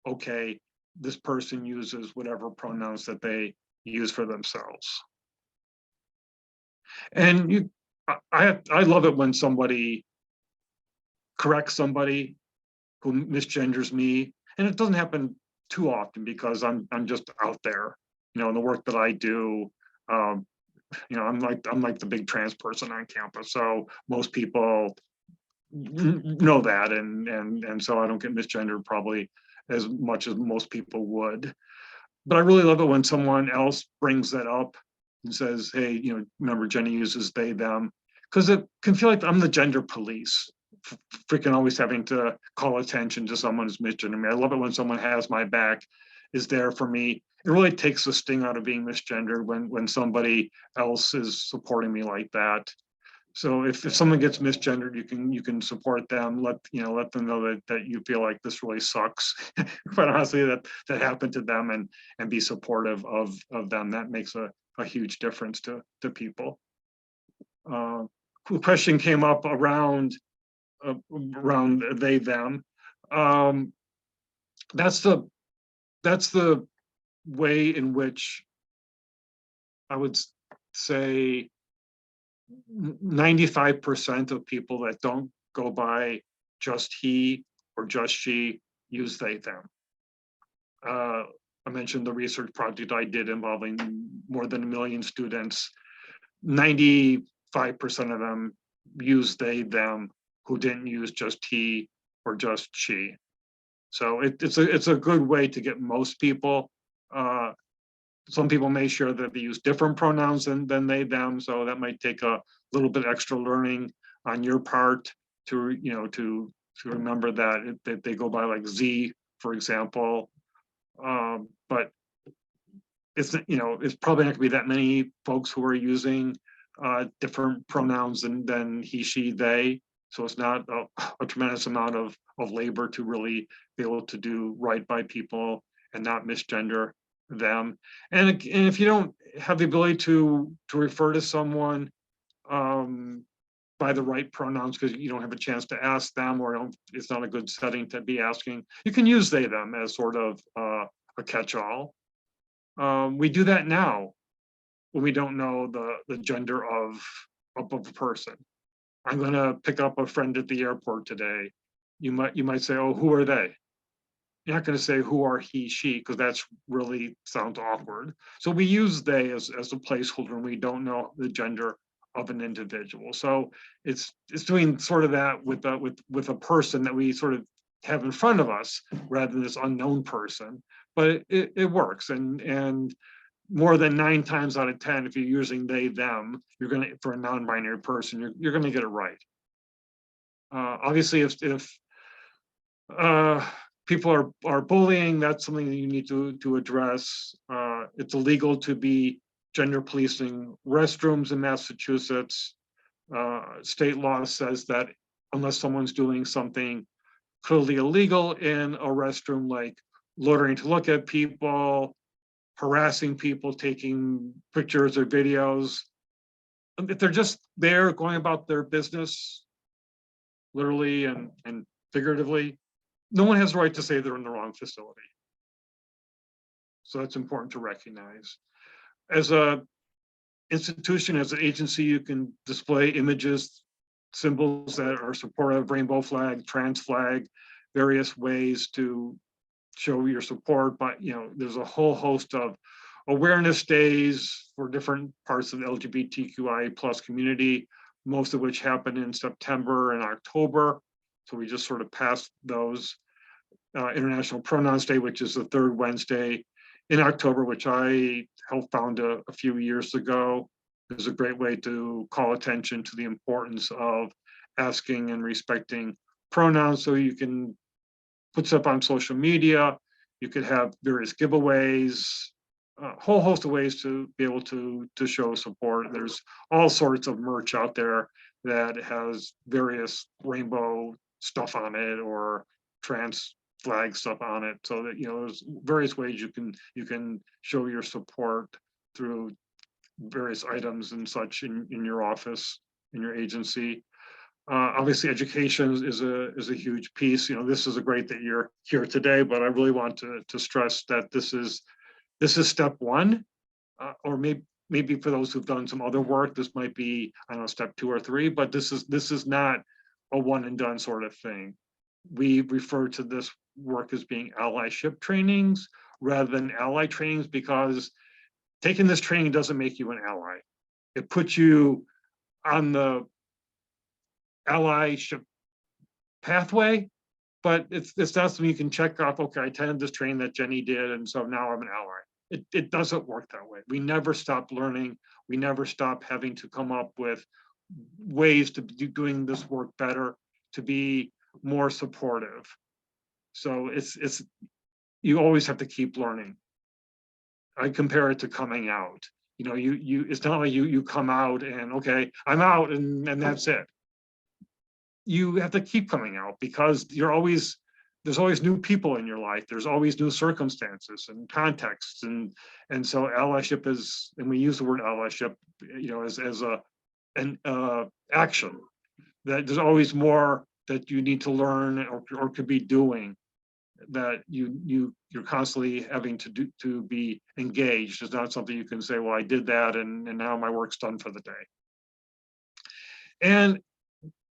okay, this person uses whatever pronouns that they use for themselves. And I love it when somebody corrects somebody who misgenders me, and it doesn't happen too often because I'm just out there, you know, in the work that I do. You know, I'm like the big trans person on campus, so most people know that, and so I don't get misgendered probably as much as most people would. But I really love it when someone else brings that up and says, hey, you know, remember Genny uses they, them, because it can feel like I'm the gender police, freaking always having to call attention to someone who's misgendering me. I love it when someone has my back, is there for me. It really takes the sting out of being misgendered when somebody else is supporting me like that. So if someone gets misgendered, you can support them, let them know that you feel like this really sucks. Quite honestly, that happened to them, and be supportive of them. That makes a huge difference to people. Cool question came up around they, them. That's the way in which I would say 95% of people that don't go by just he or just she use they, them. I mentioned the research project I did involving more than 1 million students. 95% of them use they, them, who didn't use just he or just she. So it's a good way to get most people. Some people may share that they use different pronouns than they, them, so that might take a little bit extra learning on your part to remember that they go by like Z, for example. But it's probably not gonna be that many folks who are using different pronouns than he, she, they. So it's not a tremendous amount of labor to really be able to do right by people and not misgender them. And if you don't have the ability to refer to someone by the right pronouns because you don't have a chance to ask them, or it's not a good setting to be asking, you can use they, them as sort of a catch-all. We do that now when we don't know the gender of a person. I'm going to pick up a friend at the airport today. You might say, oh, who are they? You're not going to say who are he, she, because that's really sounds awkward. So we use they as a placeholder when we don't know the gender of an individual. So it's doing sort of that with a person that we sort of have in front of us rather than this unknown person. But it works, and more than 9 times out of 10, if you're using they, them, you're going to, for a non-binary person, you're going to get it right. Obviously, if people are bullying, that's something that you need to address. It's illegal to be gender policing restrooms in Massachusetts. State law says that unless someone's doing something clearly illegal in a restroom, like loitering to look at people, harassing people, taking pictures or videos, if they're just there going about their business, literally and figuratively, no one has the right to say they're in the wrong facility. So that's important to recognize. As a institution, as an agency, you can display images, symbols that are supportive, rainbow flag, trans flag, various ways to show your support. But there's a whole host of awareness days for different parts of the LGBTQI plus community, most of which happen in September and October. So we just sort of passed those. International Pronouns Day, which is the third Wednesday in October, which I helped found a few years ago, is a great way to call attention to the importance of asking and respecting pronouns. So you can put stuff on social media, you could have various giveaways, a whole host of ways to be able to show support. There's all sorts of merch out there that has various rainbow stuff on it or trans flag stuff on it, so that there's various ways you can show your support through various items and such in your office, in your agency. Obviously, education is a huge piece. This is great that you're here today, but I really want to stress that this is step one, or maybe for those who've done some other work, this might be, I don't know, step 2 or 3, but this is not a one and done sort of thing. We refer to this work as being allyship trainings rather than ally trainings, because taking this training doesn't make you an ally. It puts you on the allyship pathway, but it's not something you can check off. Okay, I attended this training that Genny did, and so now I'm an ally. It doesn't work that way. We never stop learning. We never stop having to come up with ways to be doing this work better, to be more supportive. So it's you always have to keep learning. I compare it to coming out. It's not like you come out and okay, I'm out and that's it. You have to keep coming out because there's always new people in your life. There's always new circumstances and contexts, and so allyship is, and we use the word allyship, as an action. That there's always more that you need to learn or could be doing, that you're constantly having to be engaged. It's not something you can say, well, I did that and now my work's done for the day. And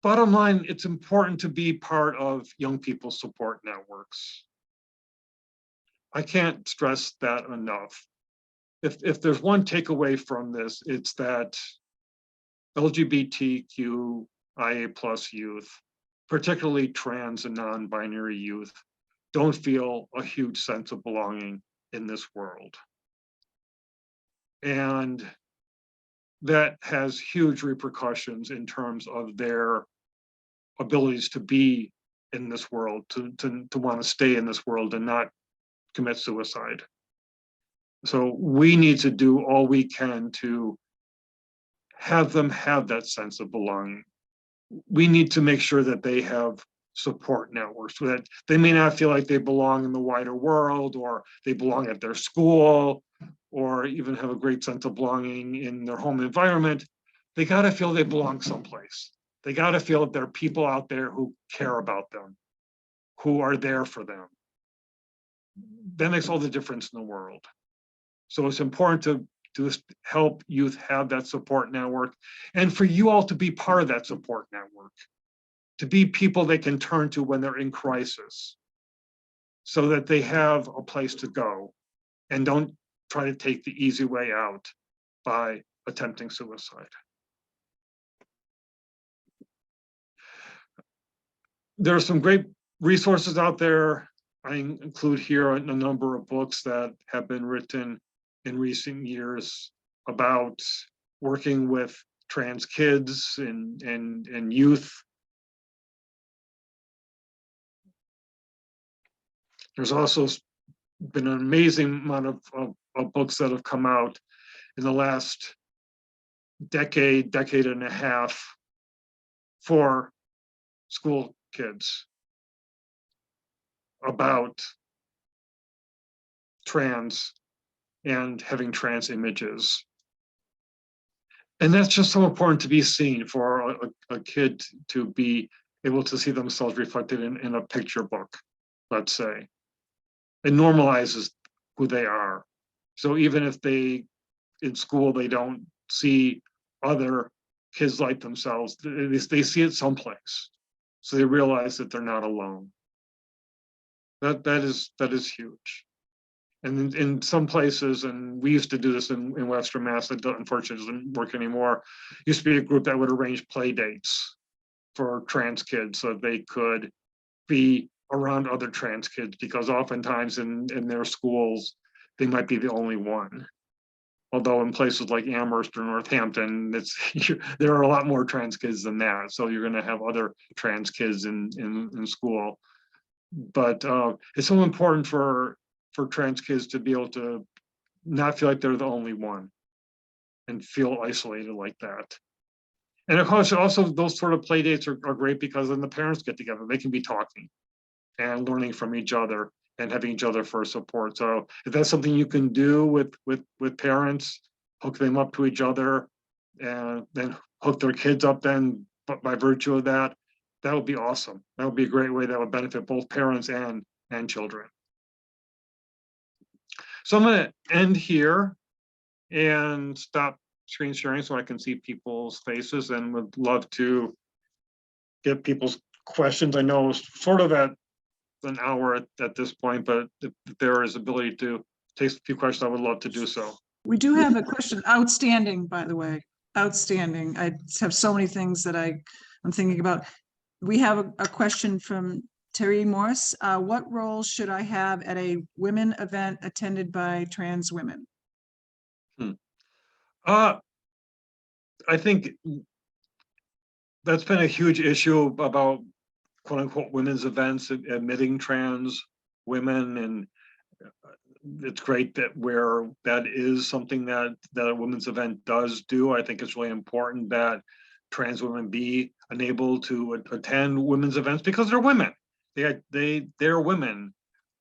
bottom line, it's important to be part of young people's support networks. I can't stress that enough. If there's one takeaway from this, it's that LGBTQIA plus youth, particularly trans and non-binary youth, don't feel a huge sense of belonging in this world. And that has huge repercussions in terms of their abilities to be in this world, to want to stay in this world and not commit suicide. So we need to do all we can to have them have that sense of belonging. We need to make sure that they have support networks, so that they may not feel like they belong in the wider world, or they belong at their school, or even have a great sense of belonging in their home environment. They got to feel they belong someplace. They got to feel that there are people out there who care about them, who are there for them. That makes all the difference in the world. So it's important to help youth have that support network, and for you all to be part of that support network, to be people they can turn to when they're in crisis, so that they have a place to go and don't try to take the easy way out by attempting suicide. There are some great resources out there. I include here a number of books that have been written in recent years about working with trans kids and youth. There's also been an amazing amount of books that have come out in the last decade and a half for school kids about trans and having trans images. And that's just so important to be seen for a kid to be able to see themselves reflected in a picture book. let's say. It normalizes who they are. So even if in school, they don't see other kids like themselves, they see it someplace. So they realize that they're not alone. That is huge. And in some places, and we used to do this in Western Mass, that unfortunately doesn't work anymore, used to be a group that would arrange play dates for trans kids so they could be around other trans kids, because oftentimes in their schools, they might be the only one. Although in places like Amherst or Northampton, there are a lot more trans kids than that. So you're going to have other trans kids in school. But it's so important for trans kids to be able to not feel like they're the only one and feel isolated like that. And of course, also those sort of play dates are great because then the parents get together, they can be talking and learning from each other and having each other for support. So if that's something you can do with parents, hook them up to each other and then hook their kids up then by virtue of that, that would be awesome. That would be a great way that would benefit both parents and children. So I'm going to end here and stop screen sharing so I can see people's faces, and would love to get people's questions. I know it's sort of at an hour at this point, but if there is ability to take a few questions, I would love to do so. We do have a question, outstanding, by the way, outstanding. I have so many things that I'm thinking about. We have a question from Terry Morris. What role should I have at a women event attended by trans women? I think that's been a huge issue about quote unquote women's events, admitting trans women, and it's great that where that is something that a women's event does do. I think it's really important that trans women be unable to attend women's events because they're women. They're women,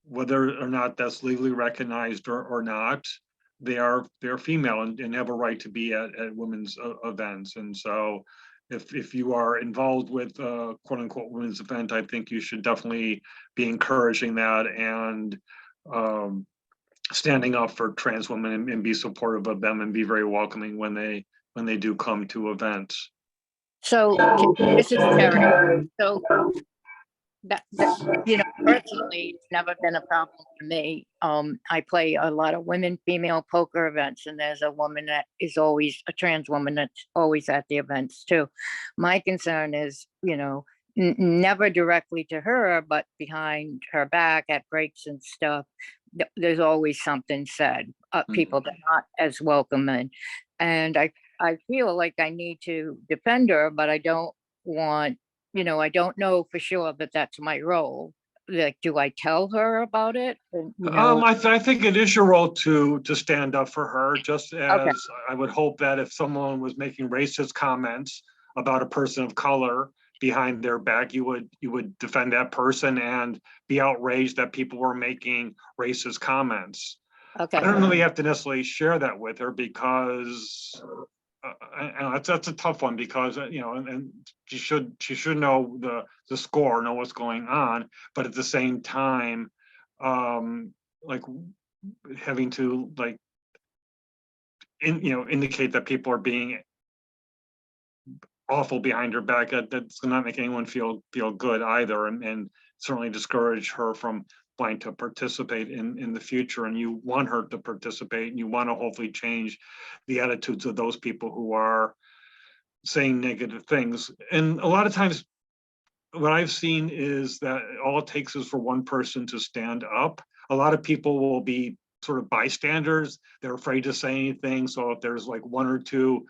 whether or not that's legally recognized or not. They're female and have a right to be at women's events. And so if you are involved with quote unquote women's event, I think you should definitely be encouraging that and standing up for trans women and be supportive of them and be very welcoming when they do come to events. So this is Terry. So that personally, it's never been a problem for me. I play a lot of women, female poker events, and there's a woman that is always a trans woman that's always at the events too. My concern is, never directly to her, but behind her back at breaks and stuff. There's always something said. People that are not as welcoming, and I feel like I need to defend her, but I don't want. I don't know for sure that that's my role. Like, do I tell her about it? And, I think it is your role to stand up for her, just as Okay. I would hope that if someone was making racist comments about a person of color behind their back, you would defend that person and be outraged that people were making racist comments. Okay. I don't really have to necessarily share that with her because that's a tough one because and she should know the score, know what's going on, but at the same time, like having to indicate that people are being awful behind her back, that's not make anyone feel good either, and certainly discourage her from wanting to participate in the future. And you want her to participate, and you want to hopefully change the attitudes of those people who are saying negative things. And a lot of times what I've seen is that all it takes is for one person to stand up. A lot of people will be sort of bystanders. They're afraid to say anything. So if there's like one or two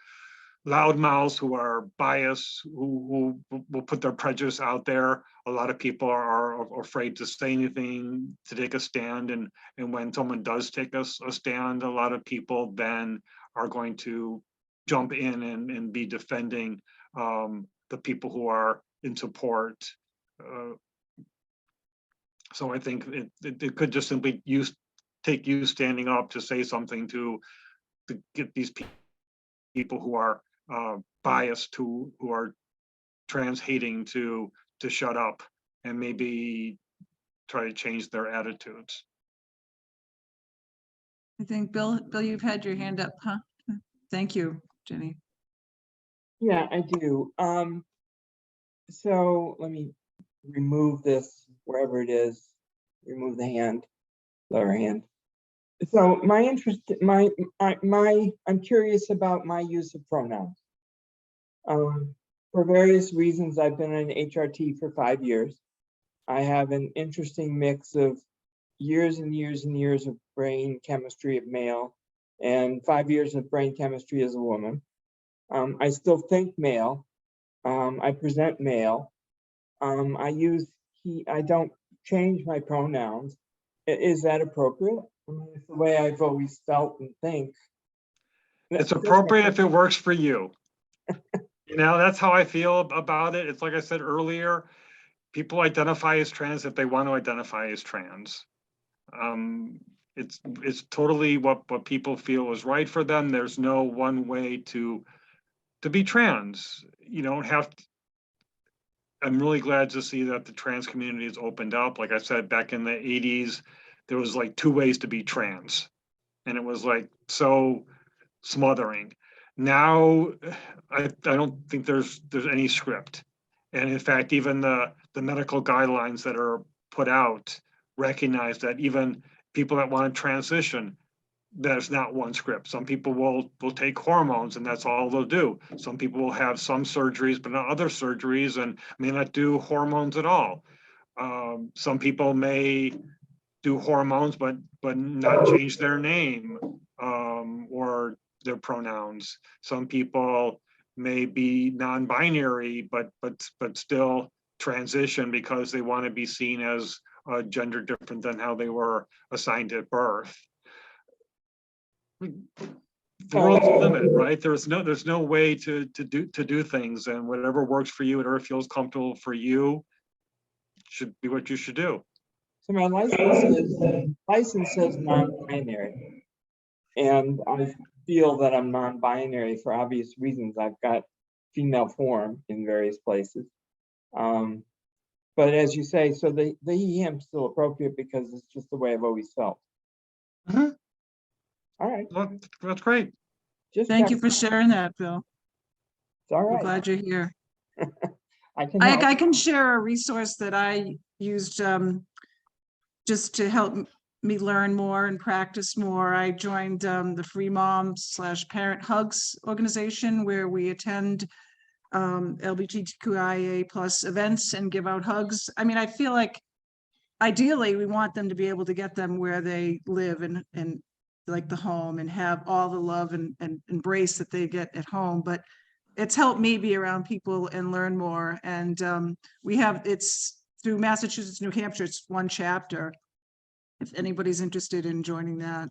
loudmouths who are biased, who will put their prejudice out there, a lot of people are afraid to say anything, to take a stand. And when someone does take a stand, a lot of people then are going to jump in and be defending the people who are in support. So I think it could just simply take you standing up to say something to get these people who are biased, who are trans hating to shut up, and maybe try to change their attitudes. I think, Bill, you've had your hand up, huh? Thank you, Jenny. Yeah, I do. So let me remove this wherever it is. Remove the hand, lower hand. So my interest, I'm curious about my use of pronouns. For various reasons, I've been in HRT for 5 years. I have an interesting mix of years and years and years of brain chemistry of male and 5 years of brain chemistry as a woman. I still think male. I present male. I use he, I don't change my pronouns. Is that appropriate? I mean, it's the way I've always felt and think. It's appropriate if it works for you. You know, that's how I feel about it. It's like I said earlier, people identify as trans if they want to identify as trans. It's totally what people feel is right for them. There's no one way to be trans. You don't have to. I'm really glad to see that the trans community has opened up. Like I said, back in the 80s, there was like 2 ways to be trans. And it was like so smothering. Now, I don't think there's any script. And in fact, even the medical guidelines that are put out recognize that even people that want to transition, there's not one script. Some people will take hormones and that's all they'll do. Some people will have some surgeries, but not other surgeries, and may not do hormones at all. Some people may do hormones, but not change their name or their pronouns. Some people may be non-binary, but still transition because they want to be seen as gender different than how they were assigned at birth. The world's limited, right? There's no way to do things, and whatever works for you, whatever feels comfortable for you, should be what you should do. So my license says non-binary, and I feel that I'm non-binary for obvious reasons. I've got female form in various places, but as you say, so the he him still appropriate because it's just the way I've always felt. Mhm. All right. Well, that's great. Just Thank you for sharing that, Bill. It's all I'm right. glad you're here. I can help. I can share a resource that I used just to help me learn more and practice more. I joined the Free Mom/Parent Hugs organization, where we attend LGBTQIA plus events and give out hugs. I mean, I feel like ideally we want them to be able to get them where they live and like the home and have all the love and embrace that they get at home. But it's helped me be around people and learn more. And it's through Massachusetts, New Hampshire, it's 1 chapter. If anybody's interested in joining that.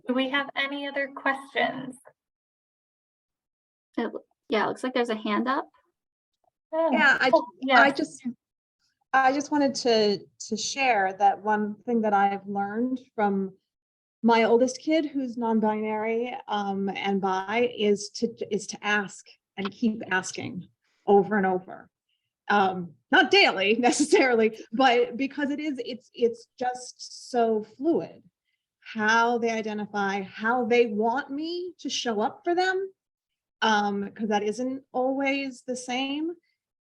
Do we have any other questions? Yeah, it looks like there's a hand up. Oh, Yeah, yes. I just wanted to share that one thing that I've learned from my oldest kid, who's non-binary and bi, is to ask and keep asking over and over. Not daily necessarily, but because it's just so fluid how they identify, how they want me to show up for them, because that isn't always the same.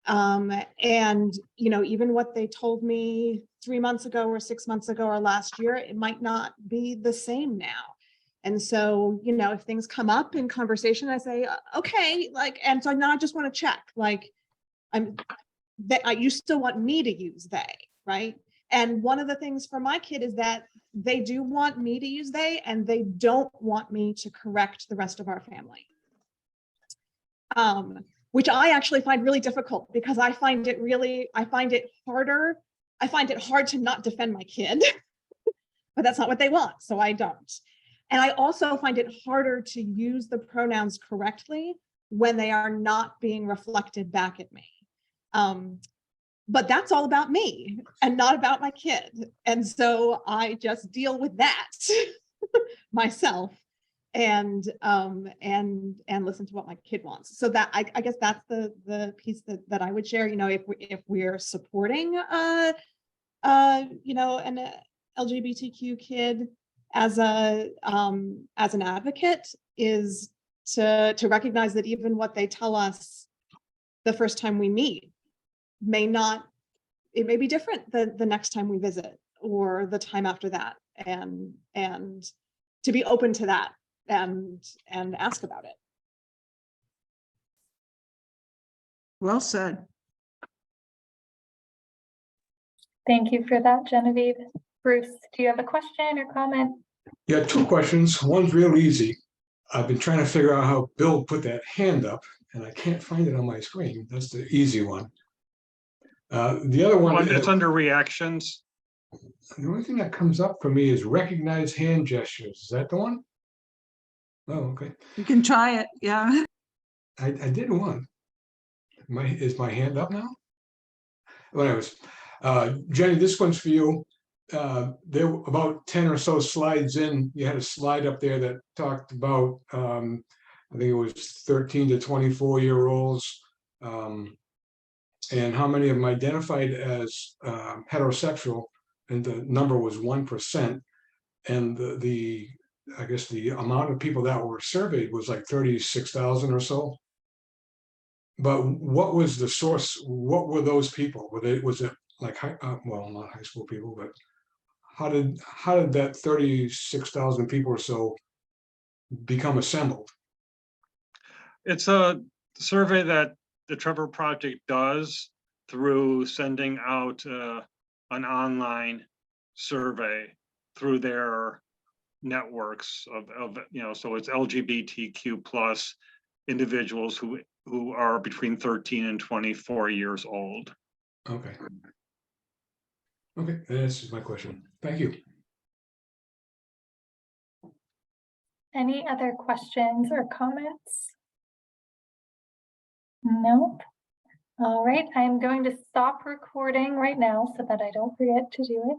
And even what they told me 3 months ago or 6 months ago or last year, it might not be the same now. And so, if things come up in conversation, I say, okay, and so now I just want to check, you still want me to use they, right? And one of the things for my kid is that they do want me to use they, and they don't want me to correct the rest of our family. Which I actually find really difficult, because I find it hard to not defend my kid, but that's not what they want, so I don't. And I also find it harder to use the pronouns correctly when they are not being reflected back at me. But that's all about me and not about my kid. And so I just deal with that myself. and listen to what my kid wants. So that I guess that's the piece that I would share. You know, if we're supporting you know, an LGBTQ kid as an advocate, is to recognize that even what they tell us the first time we meet it may be different the next time we visit or the time after that, and to be open to that and ask about it. Well said. Thank you for that, Genevieve. Bruce, do you have a question or comment? Yeah, two questions. One's real easy. I've been trying to figure out how Bill put that hand up, and I can't find it on my screen. That's the easy one. The other one, It's under reactions. the only thing that comes up for me is recognize hand gestures. Is that the one? Oh, okay. You can try it. Yeah. I did one. Is my hand up now? Well, anyways, Jenny, this one's for you. There were about 10 or so slides in. You had a slide up there that talked about, I think it was 13 to 24-year-olds, and how many of them identified as heterosexual, and the number was 1%. And I guess the amount of people that were surveyed was like 36,000 or so. But what was the source? What were those people? Was it like well, not high school people, but how did that 36,000 people or so become assembled? It's a survey that the Trevor Project does through sending out an online survey through their networks of you know, so it's LGBTQ plus individuals who are between 13 and 24 years old. Okay. Okay, that's my question. Thank you. Any other questions or comments? No. All right, I'm going to stop recording right now so that I don't forget to do it.